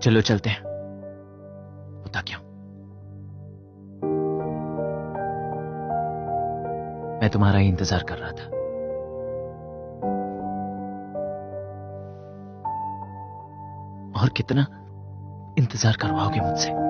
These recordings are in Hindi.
चलो चलते हैं। होता क्यों? मैं तुम्हारा ही इंतजार कर रहा था। और कितना इंतजार करवाओगे मुझसे?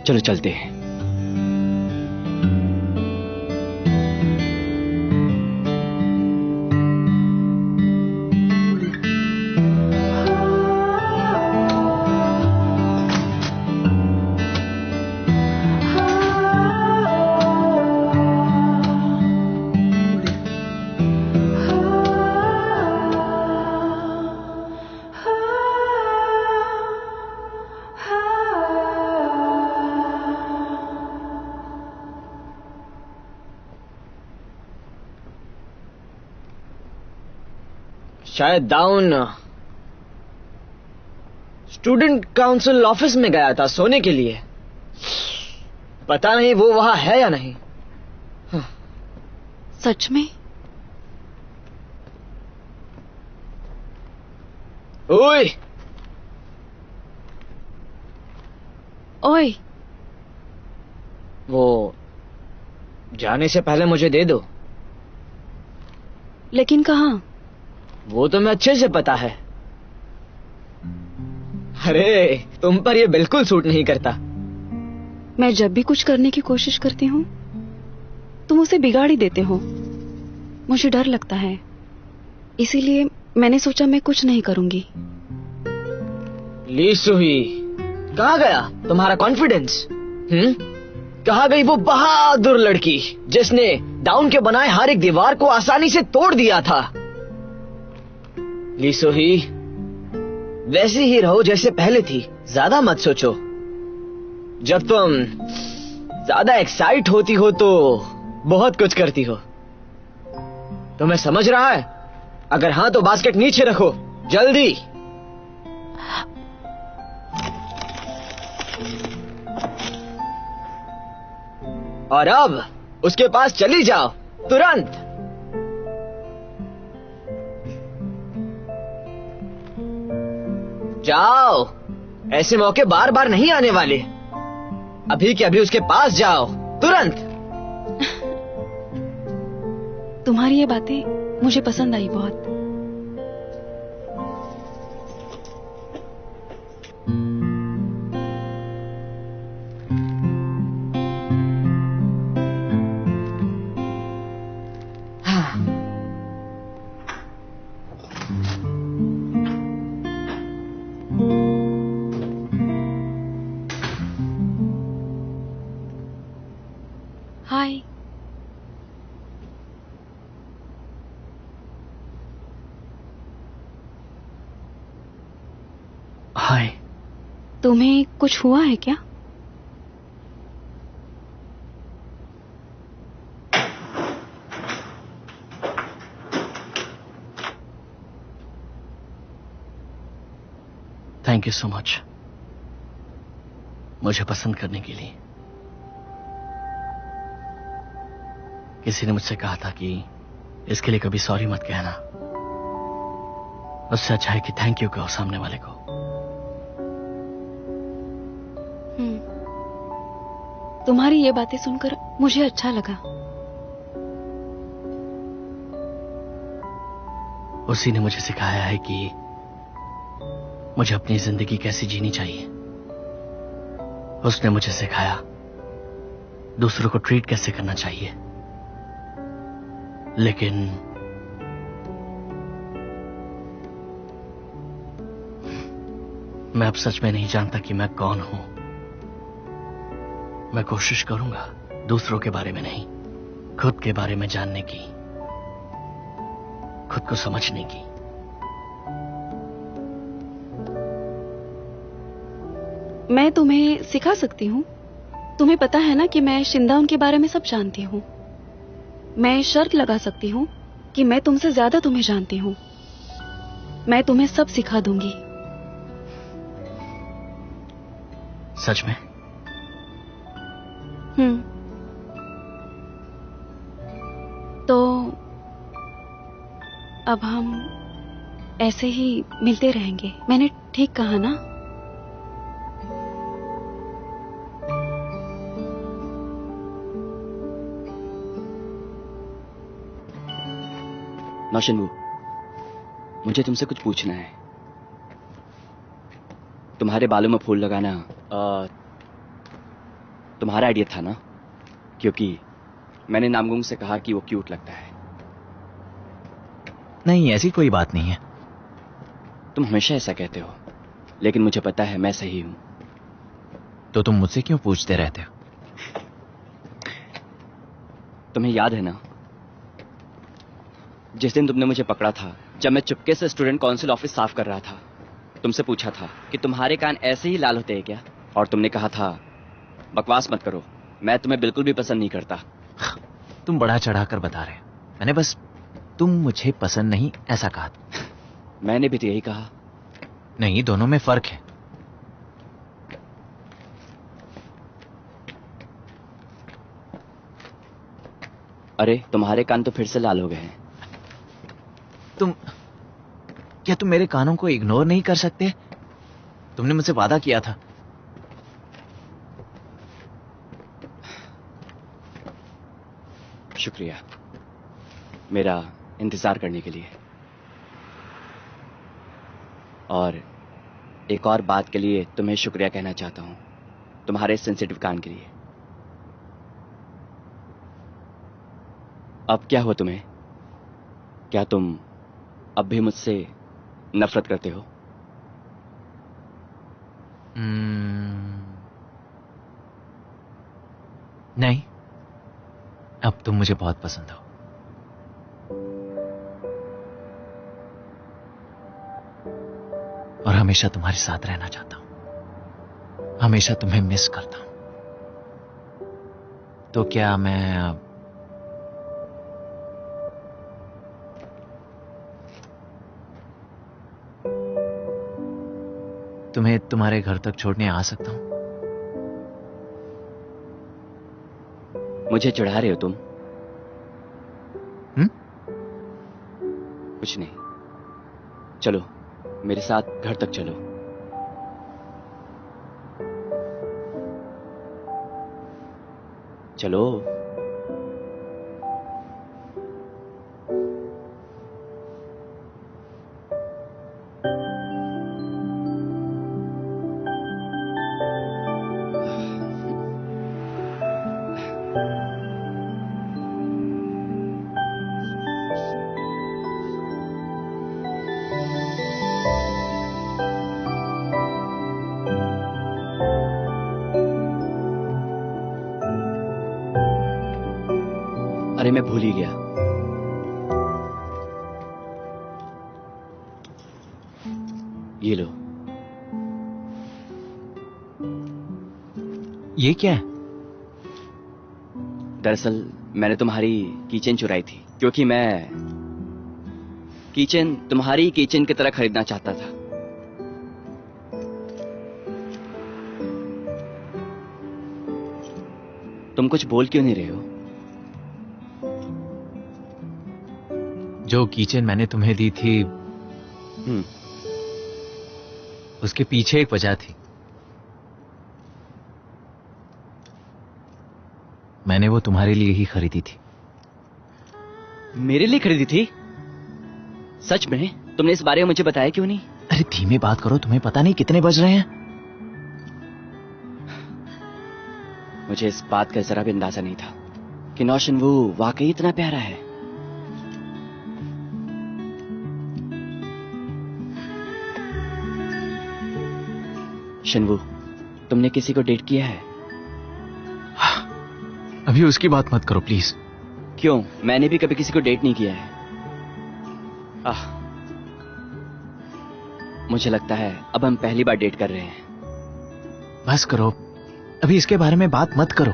चलो चलते हैं। शायद डाउन स्टूडेंट काउंसिल ऑफिस में गया था सोने के लिए। पता नहीं वो वहां है या नहीं। सच में? ओए ओए, वो जाने से पहले मुझे दे दो। लेकिन कहाँ? वो तो मैं अच्छे से पता है। अरे तुम पर ये बिल्कुल सूट नहीं करता। मैं जब भी कुछ करने की कोशिश करती हूँ तुम उसे बिगाड़ ही देते हो। मुझे डर लगता है, इसीलिए मैंने सोचा मैं कुछ नहीं करूंगी। ली सुही, कहाँ गया तुम्हारा कॉन्फिडेंस? कहाँ गई वो बहादुर लड़की जिसने डाउन के बनाए हर एक दीवार को आसानी से तोड़ दिया था? ली सुही, वैसी ही रहो जैसे पहले थी। ज्यादा मत सोचो। जब तुम ज्यादा एक्साइट होती हो तो बहुत कुछ करती हो। तुम्हें समझ रहा है? अगर हाँ तो बास्केट नीचे रखो जल्दी। और अब उसके पास चली जाओ तुरंत। जाओ, ऐसे मौके बार बार नहीं आने वाले। अभी के अभी उसके पास जाओ तुरंत। तुम्हारी ये बातें मुझे पसंद आई बहुत। हाय। हाय। तुम्हें कुछ हुआ है क्या? थैंक यू सो मच मुझे पसंद करने के लिए। किसी ने मुझसे कहा था कि इसके लिए कभी सॉरी मत कहना। उससे अच्छा है कि थैंक यू कहो सामने वाले को। तुम्हारी ये बातें सुनकर मुझे अच्छा लगा। उसी ने मुझे सिखाया है कि मुझे अपनी जिंदगी कैसी जीनी चाहिए। उसने मुझे सिखाया दूसरों को ट्रीट कैसे करना चाहिए। लेकिन मैं अब सच में नहीं जानता कि मैं कौन हूं। मैं कोशिश करूंगा दूसरों के बारे में नहीं, खुद के बारे में जानने की, खुद को समझने की। मैं तुम्हें सिखा सकती हूँ। तुम्हें पता है ना कि मैं शिंदाउन के बारे में सब जानती हूँ। मैं शर्त लगा सकती हूँ कि मैं तुमसे ज्यादा तुम्हें जानती हूँ। मैं तुम्हें सब सिखा दूंगी। सच में? तो अब हम ऐसे ही मिलते रहेंगे। मैंने ठीक कहा ना? नौशिनवू, मुझे तुमसे कुछ पूछना है। तुम्हारे बालों में फूल लगाना तुम्हारा आइडिया था ना? क्योंकि मैंने नामगुंग से कहा कि वो क्यूट लगता है। नहीं, ऐसी कोई बात नहीं है। तुम हमेशा ऐसा कहते हो, लेकिन मुझे पता है मैं सही हूं। तो तुम मुझसे क्यों पूछते रहते हो? तुम्हें याद है ना, जिस दिन तुमने मुझे पकड़ा था जब मैं चुपके से स्टूडेंट काउंसिल ऑफिस साफ कर रहा था, तुमसे पूछा था कि तुम्हारे कान ऐसे ही लाल होते हैं क्या? और तुमने कहा था बकवास मत करो, मैं तुम्हें बिल्कुल भी पसंद नहीं करता। तुम बढ़ा चढ़ाकर बता रहे हो। मैंने बस तुम मुझे पसंद नहीं ऐसा कहा था। मैंने भी तो यही कहा। नहीं, दोनों में फर्क है। अरे तुम्हारे कान तो फिर से लाल हो गए हैं। क्या तुम मेरे कानों को इग्नोर नहीं कर सकते? तुमने मुझसे वादा किया था। शुक्रिया मेरा इंतजार करने के लिए, और एक और बात के लिए तुम्हें शुक्रिया कहना चाहता हूं, तुम्हारे सेंसिटिव कान के लिए। अब क्या हुआ तुम्हें? क्या तुम अब भी मुझसे नफरत करते हो? नहीं, अब तुम मुझे बहुत पसंद हो। और हमेशा तुम्हारे साथ रहना चाहता हूं। हमेशा तुम्हें मिस करता हूं। तो क्या मैं तुम्हें तुम्हारे घर तक छोड़ने आ सकता हूं? मुझे चिढ़ा रहे हो तुम? कुछ नहीं, चलो मेरे साथ घर तक चलो। चलो। अरे मैं भूल ही गया, ये लो। ये क्या है? दरअसल मैंने तुम्हारी कीचेन चुराई थी, क्योंकि मैं कीचेन तुम्हारी कीचेन की तरह खरीदना चाहता था। तुम कुछ बोल क्यों नहीं रहे हो? जो कीचेन मैंने तुम्हें दी थी, उसके पीछे एक वजह थी। मैंने वो तुम्हारे लिए ही खरीदी थी। मेरे लिए खरीदी थी? सच में? तुमने इस बारे में मुझे बताया क्यों नहीं? अरे धीमे बात करो, तुम्हें पता नहीं कितने बज रहे हैं। मुझे इस बात का जरा भी अंदाजा नहीं था कि नौशिनवू वाकई इतना प्यारा है। शिनवू, तुमने किसी को डेट किया है? अभी उसकी बात मत करो प्लीज। क्यों? मैंने भी कभी किसी को डेट नहीं किया है। मुझे लगता है अब हम पहली बार डेट कर रहे हैं। बस करो, अभी इसके बारे में बात मत करो।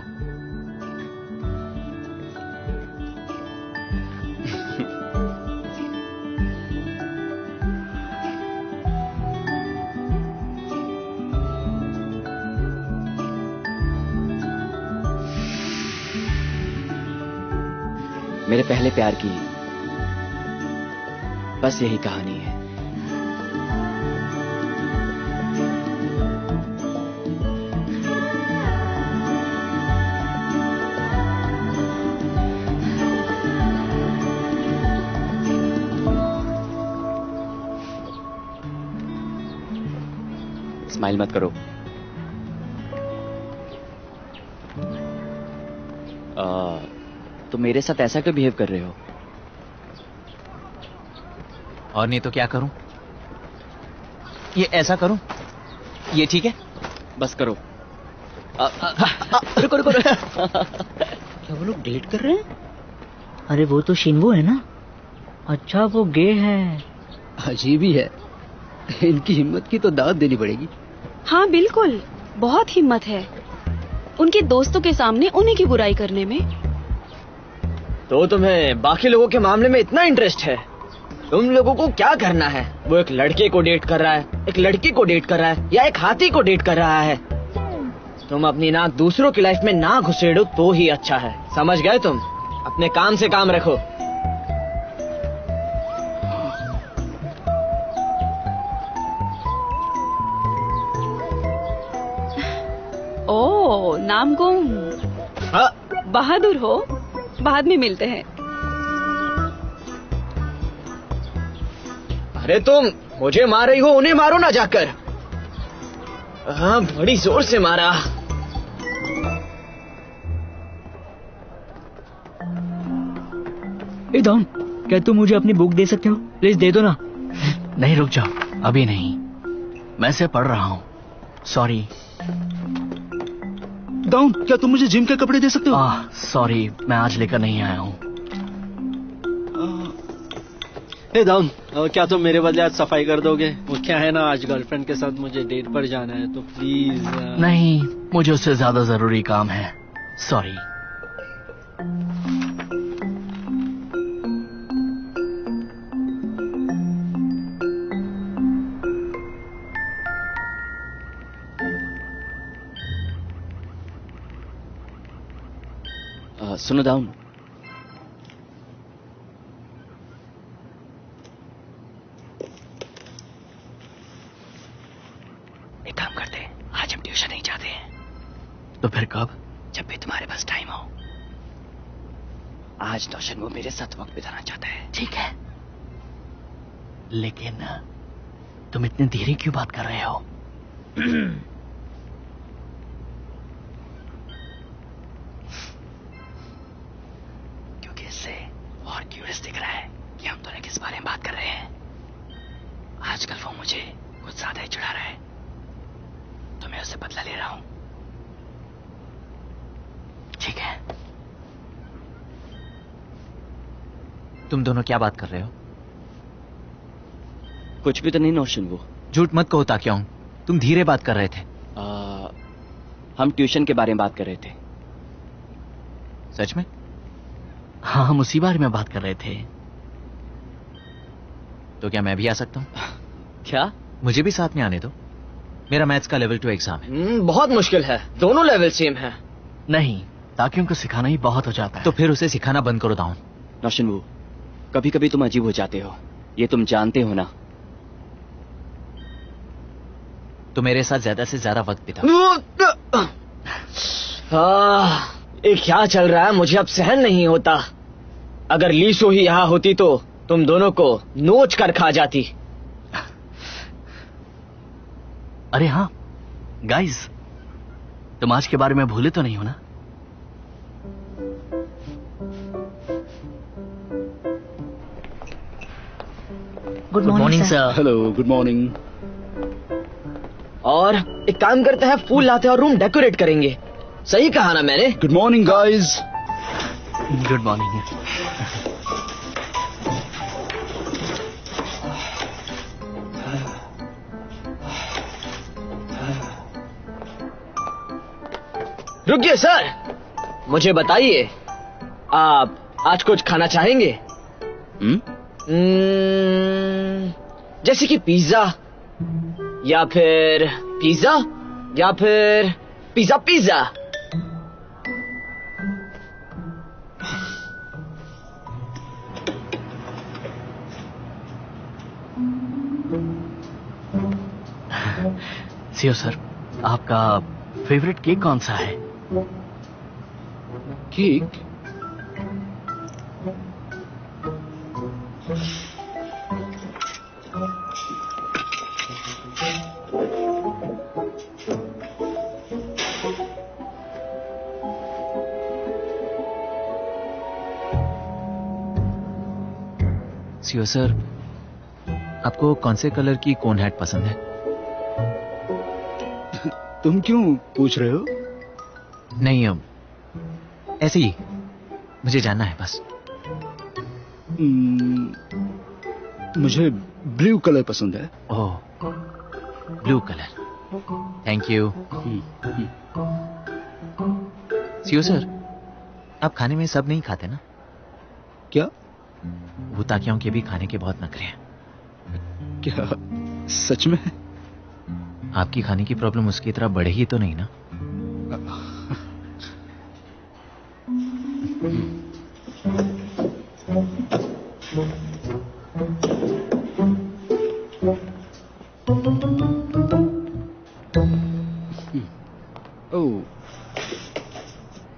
मेरे पहले प्यार की बस यही कहानी है। स्माइल मत करो। तो मेरे साथ ऐसा क्यों बिहेव कर रहे हो? और नहीं तो क्या करूं? ये ऐसा करूं? ये ठीक है? बस करो। रुको रुको रुको। क्या वो लोग डेट कर रहे हैं? अरे वो तो शिनवो है ना। अच्छा वो गे है। अजीब ही है, इनकी हिम्मत की तो दावत देनी पड़ेगी। हाँ बिल्कुल, बहुत हिम्मत है उनके दोस्तों के सामने उन्हीं की बुराई करने में। तो तुम्हें बाकी लोगों के मामले में इतना इंटरेस्ट है? तुम लोगों को क्या करना है? वो एक लड़के को डेट कर रहा है, एक लड़की को डेट कर रहा है, या एक हाथी को डेट कर रहा है। तुम अपनी नाक दूसरों की लाइफ में ना घुसेड़ो तो ही अच्छा है, समझ गए तुम? अपने काम से काम रखो। ओ नामगुम, हाँ? बहादुर हो, बाद में मिलते हैं। अरे तुम मुझे मार रही हो, उन्हें मारो ना जाकर। हाँ बड़ी जोर से मारा। ए डॉन, क्या तुम मुझे अपनी बुक दे सकते हो? प्लीज दे दो ना। नहीं रुक जाओ, अभी नहीं, मैं इसे पढ़ रहा हूँ। सॉरी। डाउन, क्या तुम मुझे जिम के कपड़े दे सकते हो? सॉरी, मैं आज लेकर नहीं आया हूँ। हे डाउन, क्या तुम मेरे बदले आज सफाई कर दोगे? वो क्या है ना, आज गर्लफ्रेंड के साथ मुझे डेट पर जाना है, तो प्लीज। नहीं, मुझे उससे ज्यादा जरूरी काम है। सॉरी। सुनो डाउन, एक काम करते हैं, आज हम ट्यूशन नहीं जाते हैं। तो फिर कब? जब भी तुम्हारे पास टाइम हो। आज नौशन वो मेरे साथ वक्त बिताना चाहता है। ठीक है, लेकिन तुम इतनी धीरे क्यों बात कर रहे हो? क्योंकि इससे और क्यूरियस दिख रहा है कि हम दोनों किस बारे में बात कर रहे हैं। आजकल वो मुझे कुछ ज्यादा ही चिढ़ा रहा है, तो मैं उससे बदला ले रहा हूं। ठीक है। तुम दोनों क्या बात कर रहे हो? कुछ भी तो नहीं नौशन वो। झूठ मत कहो ताक्योंग, तुम धीरे बात कर रहे थे। हम ट्यूशन के बारे में बात कर रहे थे। सच में? हाँ, हम उसी बारे में बात कर रहे थे। तो क्या मैं भी आ सकता हूँ? क्या? मुझे भी साथ में आने दो, मेरा मैथ्स का लेवल 2 एग्जाम है। बहुत मुश्किल है, दोनों लेवल सेम है। नहीं, ताकि उनको सिखाना ही बहुत हो जाता है। तो फिर उसे सिखाना बंद करो दाउन। नौशन वो, कभी कभी तुम अजीब हो जाते हो, ये तुम जानते हो ना। तो मेरे साथ ज्यादा से ज्यादा वक्त बिता। ये क्या चल रहा है, मुझे अब सहन नहीं होता। अगर लीसो ही यहाँ होती तो तुम दोनों को नोच कर खा जाती। अरे हाँ गाइस, तुम आज के बारे में भूले तो नहीं हो ना? Good morning sir. Hello, good morning. और एक काम करते हैं, फूल लाते हैं और रूम डेकोरेट करेंगे। सही कहा ना मैंने? Good morning guys. Good morning. रुकिए सर, मुझे बताइए, आप आज कुछ खाना चाहेंगे? जैसे कि पिज्जा, या फिर पिज्जा, या फिर पिज्जा पिज्जा। सीओ सर, आपका फेवरेट केक कौन सा है? केक? सीओ सर, आपको कौन से कलर की कोन हैट पसंद है? तुम क्यों पूछ रहे हो? नहीं, ऐसे ही मुझे जानना है बस। मुझे ब्लू कलर पसंद है। Oh, blue colour, thank you. CO sir, आप खाने में सब नहीं खाते ना? क्या? वो ताकियों के भी खाने के बहुत नखरे हैं। क्या सच में? आपकी खाने की प्रॉब्लम उसकी तरह बढ़े ही तो नहीं ना? ओह,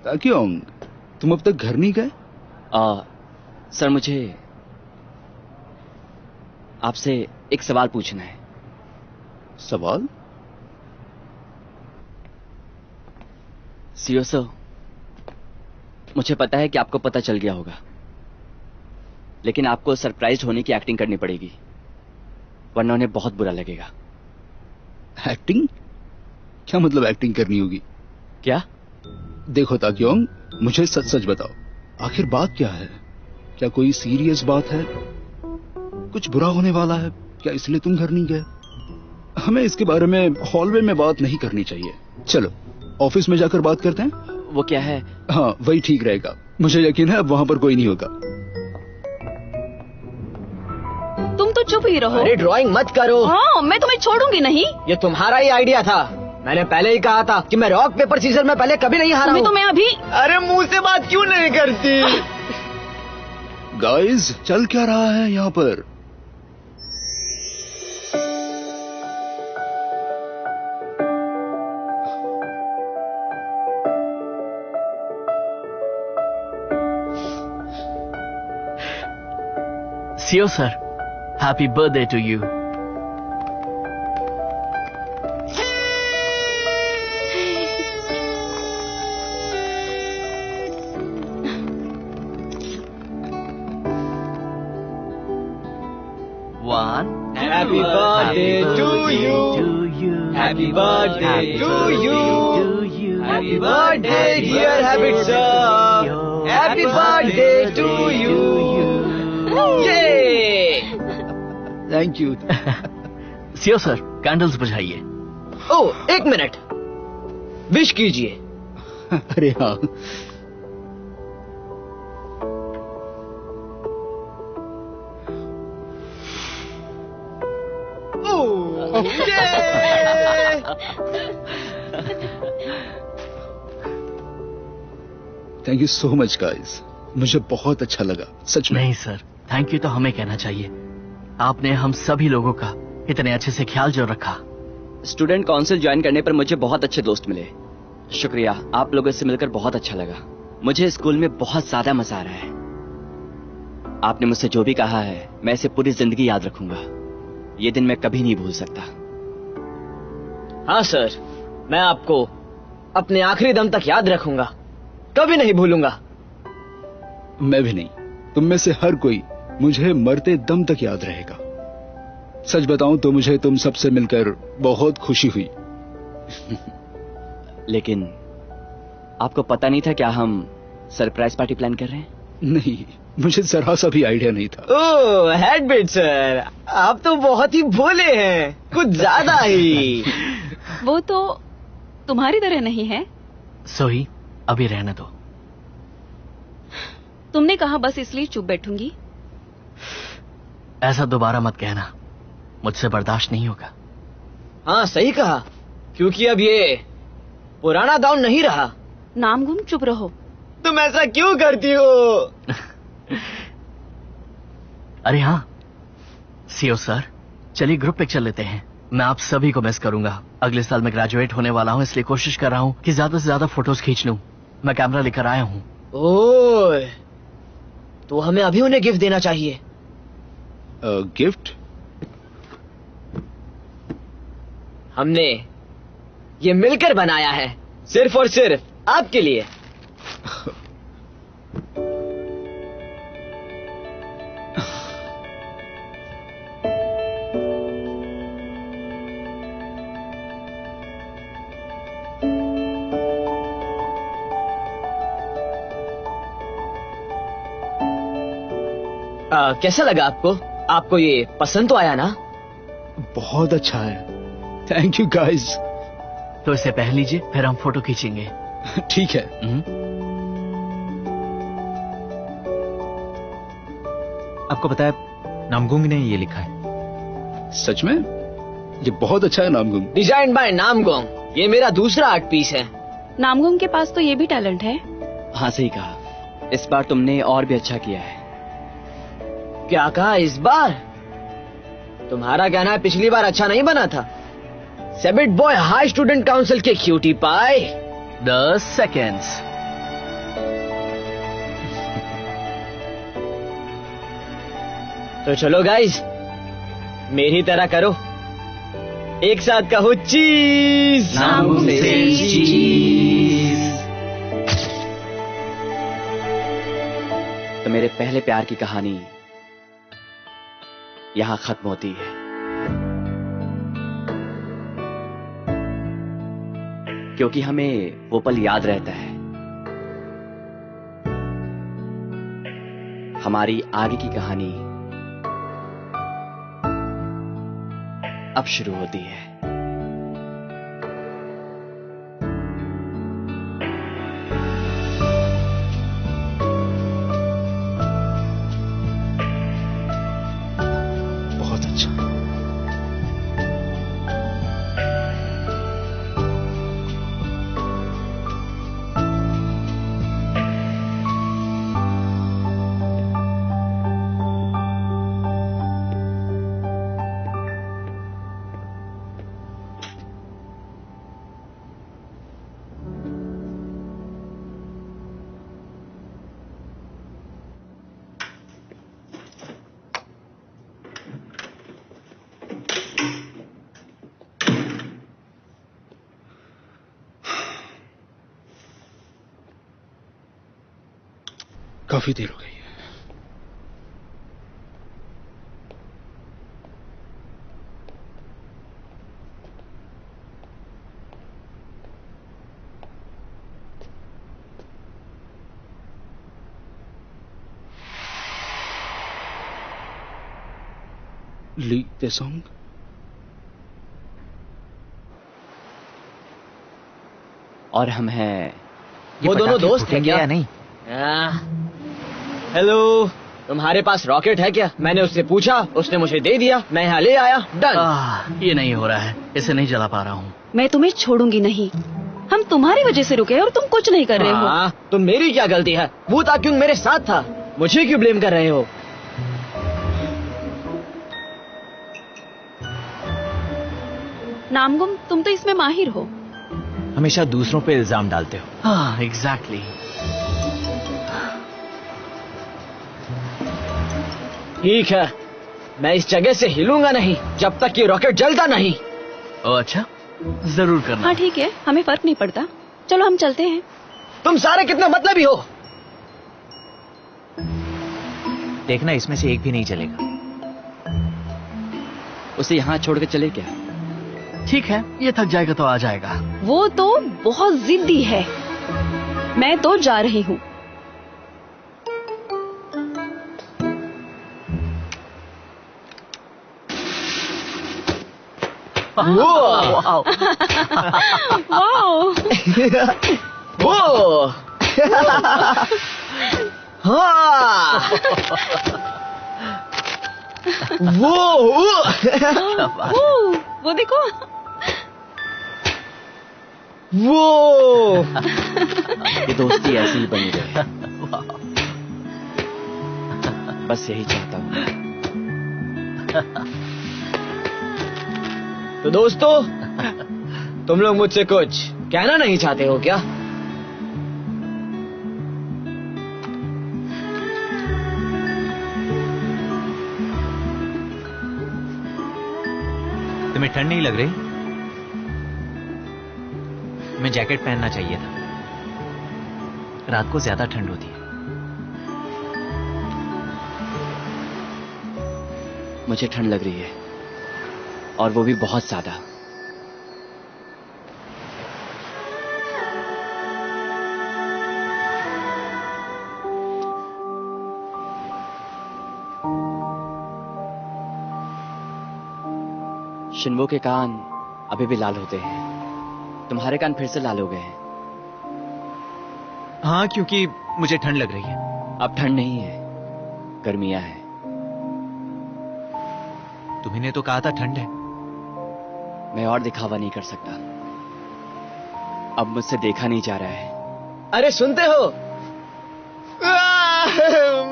ताकियोंग, तुम अब तक घर नहीं गए? सर, मुझे आपसे एक सवाल पूछना है। सवाल? सीओ सर, मुझे पता है कि आपको पता चल गया होगा, लेकिन आपको सरप्राइज्ड होने की एक्टिंग करनी पड़ेगी, वरना उन्हें बहुत बुरा लगेगा। एक्टिंग? क्या मतलब एक्टिंग करनी होगी? क्या? देखो ताकियोंग, मुझे सच सच बताओ, आखिर बात क्या है? क्या कोई सीरियस बात है? कुछ बुरा होने वाला है क्या, इसलिए तुम घर नहीं गए? हमें इसके बारे में हॉलवे में बात नहीं करनी चाहिए। चलो ऑफिस में जाकर बात करते हैं। वो क्या है? हाँ, वही ठीक रहेगा। मुझे यकीन है अब वहां पर कोई नहीं होगा। तुम तो चुप ही रहो। अरे ड्राइंग मत करो। हाँ, मैं तुम्हें छोड़ूंगी नहीं। ये तुम्हारा ही आइडिया था। मैंने पहले ही कहा था कि मैं रॉक पेपर सीजर में पहले कभी नहीं हारा हूँ। तो मैं अभी। अरे मुंह से बात क्यों नहीं करती? गाइस, चल क्या रहा है यहाँ पर? CO sir, happy birthday to you. Happy birthday to you. Happy birthday to you. Happy birthday dear Habit sir. Happy birthday to you. Yay! Thank you. CO sir, candles बुझाइए। ओह, एक मिनट, विश कीजिए। अरे हाँ, thank you so much guys, मुझे बहुत अच्छा लगा सच में। नहीं सर, थैंक यू तो हमें कहना चाहिए। आपने हम सभी लोगों का इतने अच्छे से ख्याल जो रखा। स्टूडेंट काउंसिल ज्वाइन करने पर मुझे बहुत अच्छे दोस्त मिले। शुक्रिया, आप लोगों से मिलकर बहुत अच्छा लगा। मुझे स्कूल में बहुत ज्यादा मजा आ रहा है। आपने मुझसे जो भी कहा है, मैं इसे पूरी जिंदगी याद रखूंगा। ये दिन मैं कभी नहीं भूल सकता। हाँ सर, मैं आपको अपने आखिरी दम तक याद रखूंगा, कभी नहीं भूलूंगा। मैं भी नहीं, तुम में से हर कोई मुझे मरते दम तक याद रहेगा। सच बताऊं तो मुझे तुम सबसे मिलकर बहुत खुशी हुई। लेकिन आपको पता नहीं था क्या हम सरप्राइज पार्टी प्लान कर रहे हैं? नहीं, मुझे जरा सा भी आइडिया नहीं था। ओह हेडबिट सर, आप तो बहुत ही भोले हैं, कुछ ज्यादा ही। वो तो तुम्हारी तरह नहीं है, सोही, अभी रहने दो। तुमने कहा बस इसलिए चुप बैठूंगी। ऐसा दोबारा मत कहना, मुझसे बर्दाश्त नहीं होगा। हाँ सही कहा, क्योंकि अब ये पुराना दाउन नहीं रहा। नामगुम, चुप रहो। तुम ऐसा क्यों करती हो? अरे हाँ, सीओ सर, चलिए ग्रुप पिक्चर लेते हैं। मैं आप सभी को मिस करूंगा। अगले साल मैं ग्रेजुएट होने वाला हूँ, इसलिए कोशिश कर रहा हूँ कि ज्यादा से ज्यादा फोटोज खींच लूं। मैं कैमरा लेकर आया हूँ। ओह, तो हमें अभी उन्हें गिफ्ट देना चाहिए। गिफ्ट? हमने ये मिलकर बनाया है, सिर्फ और सिर्फ आपके लिए। कैसा लगा आपको? आपको ये पसंद तो आया ना? बहुत अच्छा है, थैंक यू गाइस। तो इसे पहन लीजिए, फिर हम फोटो खींचेंगे। ठीक है। आपको पता है नामगुंग ने ये लिखा है। सच में? ये बहुत अच्छा है नामगुंग। Design by नामगुंग। ये मेरा दूसरा आर्ट पीस है। नामगुम के पास तो ये भी टैलेंट है। हाँ सही कहा, इस बार तुमने और भी अच्छा किया है। क्या कहा इस बार? तुम्हारा कहना है पिछली बार अच्छा नहीं बना था। सेबिट बॉय हाई स्टूडेंट काउंसिल के क्यूटी पाई। 10 seconds। तो चलो गाइस, मेरी तरह करो, एक साथ कहो चीज। नामगुम से चीज। तो मेरे पहले प्यार की कहानी यहां खत्म होती है। क्योंकि हमें वो पल याद रहता है। हमारी आगे की कहानी अब शुरू होती है। बहुत अच्छा। काफी देर हो गई है। Leak the song. और हम हैं वो दोनों दोस्त हैं क्या? या नहीं? हेलो, तुम्हारे पास रॉकेट है क्या? मैंने उससे पूछा, उसने मुझे दे दिया, मैं यहाँ ले आया। डन। ये नहीं हो रहा है, इसे नहीं जला पा रहा हूँ। मैं तुम्हें छोड़ूंगी नहीं। हम तुम्हारी वजह से रुके और तुम कुछ नहीं कर रहे हो। हाँ, तो मेरी क्या गलती है? वो ताक्युंग मेरे साथ था, मुझे क्यों ब्लेम कर रहे हो? नामगुम, तुम तो इसमें माहिर हो। हमेशा दूसरों पे इल्जाम डालते हो। हाँ, एग्जैक्टली। ठीक है, मैं इस जगह से हिलूंगा नहीं जब तक ये रॉकेट जलता नहीं। ओ अच्छा, जरूर करना। हाँ ठीक है, हमें फर्क नहीं पड़ता। चलो हम चलते हैं। तुम सारे कितने मतलबी हो। देखना, इसमें से एक भी नहीं चलेगा। उसे यहाँ छोड़ के चले क्या? ठीक है, ये थक जाएगा तो आ जाएगा। वो तो बहुत जिद्दी है। मैं तो जा रही हूँ। वाह। वाओ। ओ हाँ वो देखो वो ये दोस्ती ऐसी ही बनी रहे। बस यही चाहता हूँ। तो दोस्तों, तुम लोग मुझसे कुछ कहना नहीं चाहते हो क्या? तुम्हें ठंड नहीं लग रही? मैं जैकेट पहनना चाहिए था। रात को ज्यादा ठंड होती है। मुझे ठंड लग रही है, और वो भी बहुत ज्यादा। शिन्वो के कान अभी भी लाल होते हैं। तुम्हारे कान फिर से लाल हो गए हैं। हाँ, क्योंकि मुझे ठंड लग रही है। अब ठंड नहीं है, गर्मियां हैं। तुम्ही तो कहा था ठंड है। मैं और दिखावा नहीं कर सकता। अब मुझसे देखा नहीं जा रहा है। अरे सुनते हो?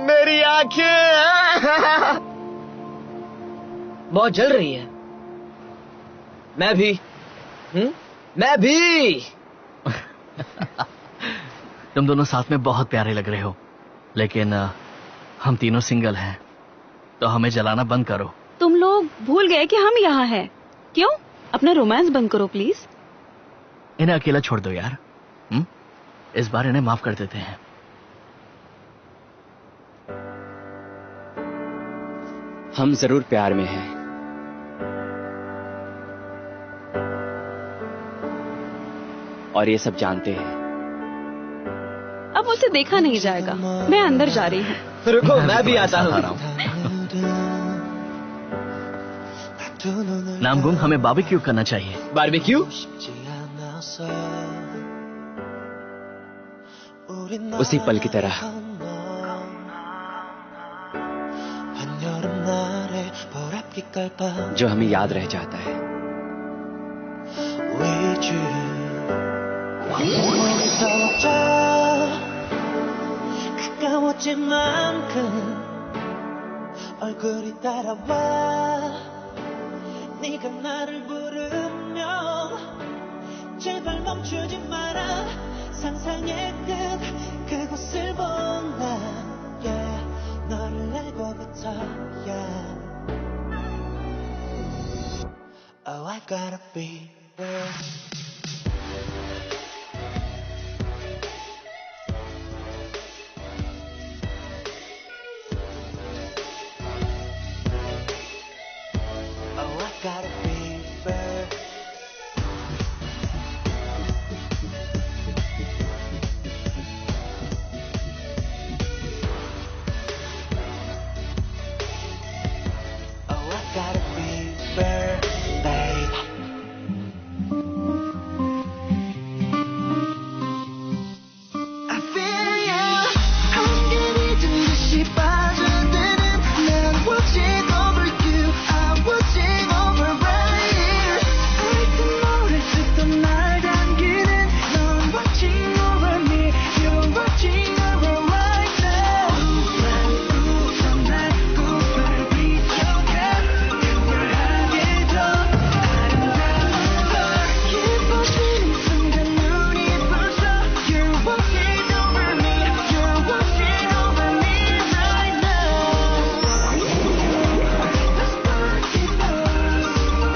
मेरी आंखें बहुत जल रही है। मैं भी। मैं भी। तुम दोनों साथ में बहुत प्यारे लग रहे हो, लेकिन हम तीनों सिंगल हैं, तो हमें जलाना बंद करो। तुम लोग भूल गए कि हम यहाँ हैं। क्यों? अपना रोमांस बंद करो प्लीज। इन्हें अकेला छोड़ दो यार। इस बार इन्हें माफ कर देते हैं। हम जरूर प्यार में हैं। और ये सब जानते हैं। अब मुझसे देखा नहीं जाएगा। मैं अंदर जा रही हूँ। रुको, मैं भी आता हूँ। नामगुंग, हमें बारबेक्यू करना चाहिए। बारबेक्यू? उसी पल की तरह। जो हमें याद रह जाता है। 가까워질 만큼 얼굴이 따라와 네가 나를 부르면 제발 멈추지 마라 상상의 끝 그곳을 본다 yeah, 너를 알고부터 yeah. Oh I gotta be there gotta be fair. Oh, I gotta